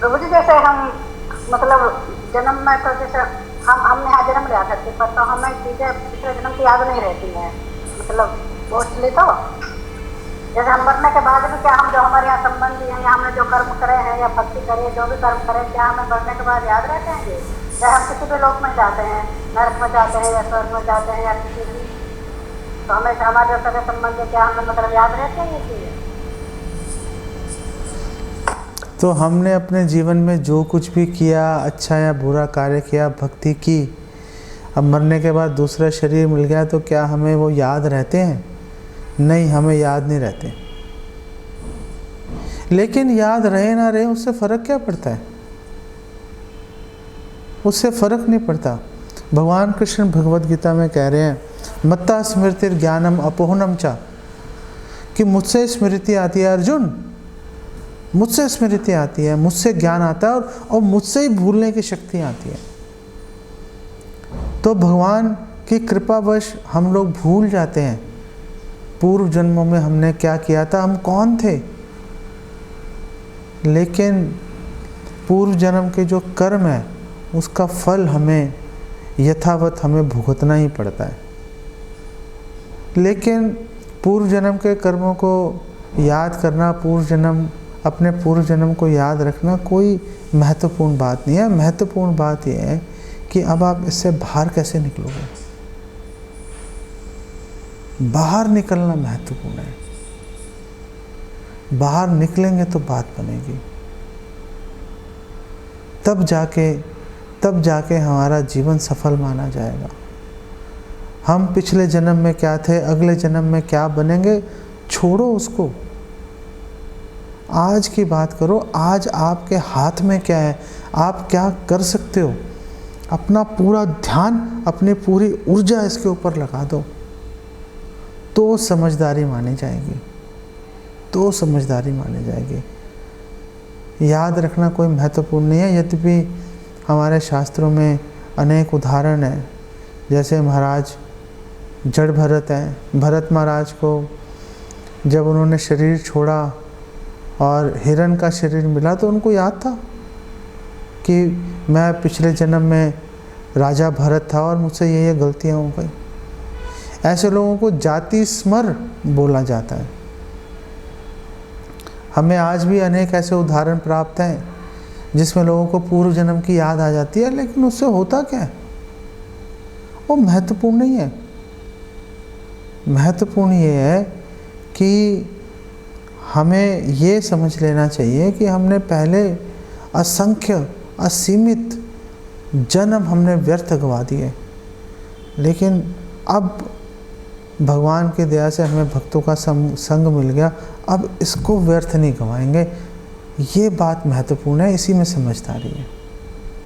प्रभु जी जैसे हम मतलब जन्म में तो जैसे हमने यहाँ जन्म लिया धरती पर, तो हमें चीजें पिछले जन्म की याद नहीं रहती हैं, मतलब मोस्टली तो जैसे हम मरने के बाद भी क्या हम जो हमारे यहाँ संबंधी हैं या हमने जो कर्म करे हैं या भक्ति करे जो भी कर्म करे, क्या हमें मरने के बाद याद रहते हैं? चाहे हम किसी भी लोक में जाते हैं, नरक में जाते हैं या स्वर्ग में जाते हैं या किसी भी, तो हमेशा हमारे सगे संबंध क्या हमें मतलब याद रहते हैं ये चीजें? तो हमने अपने जीवन में जो कुछ भी किया, अच्छा या बुरा कार्य किया, भक्ति की, अब मरने के बाद दूसरा शरीर मिल गया तो क्या हमें वो याद रहते हैं? नहीं, हमें याद नहीं रहते। लेकिन याद रहे ना रहे उससे फ़र्क क्या पड़ता है? उससे फ़र्क नहीं पड़ता। भगवान कृष्ण भगवद गीता में कह रहे हैं, मत्ता स्मृति ज्ञानम अपोहनम चा, कि मुझसे स्मृति आती है अर्जुन, मुझसे स्मृति आती है, मुझसे ज्ञान आता है और मुझसे ही भूलने की शक्ति आती है। तो भगवान की कृपावश हम लोग भूल जाते हैं पूर्व जन्मों में हमने क्या किया था, हम कौन थे। लेकिन पूर्व जन्म के जो कर्म है उसका फल हमें यथावत हमें भुगतना ही पड़ता है। लेकिन पूर्व जन्म के कर्मों को याद करना, अपने पूर्व जन्म को याद रखना कोई महत्वपूर्ण बात नहीं है। महत्वपूर्ण बात यह है कि अब आप इससे बाहर कैसे निकलोगे। बाहर निकलना महत्वपूर्ण है। बाहर निकलेंगे तो बात बनेगी, तब जाके हमारा जीवन सफल माना जाएगा। हम पिछले जन्म में क्या थे, अगले जन्म में क्या बनेंगे, छोड़ो उसको। आज की बात करो, आज आपके हाथ में क्या है, आप क्या कर सकते हो। अपना पूरा ध्यान, अपनी पूरी ऊर्जा इसके ऊपर लगा दो, तो समझदारी मानी जाएगी, तो समझदारी मानी जाएगी। याद रखना कोई महत्वपूर्ण नहीं है, यद्यपि हमारे शास्त्रों में अनेक उदाहरण हैं। जैसे महाराज जड़ भरत हैं, भरत महाराज को जब उन्होंने शरीर छोड़ा और हिरण का शरीर मिला तो उनको याद था कि मैं पिछले जन्म में राजा भरत था और मुझसे ये गलतियाँ हो गई। ऐसे लोगों को जाति स्मर बोला जाता है। हमें आज भी अनेक ऐसे उदाहरण प्राप्त हैं जिसमें लोगों को पूर्व जन्म की याद आ जाती है, लेकिन उससे होता क्या है, वो महत्वपूर्ण नहीं है। महत्वपूर्ण ये है कि हमें ये समझ लेना चाहिए कि हमने पहले असंख्य असीमित जन्म हमने व्यर्थ गवा दिए, लेकिन अब भगवान की दया से हमें भक्तों का संग मिल गया, अब इसको व्यर्थ नहीं गवाएंगे। ये बात महत्वपूर्ण है, इसी में समझदारी है।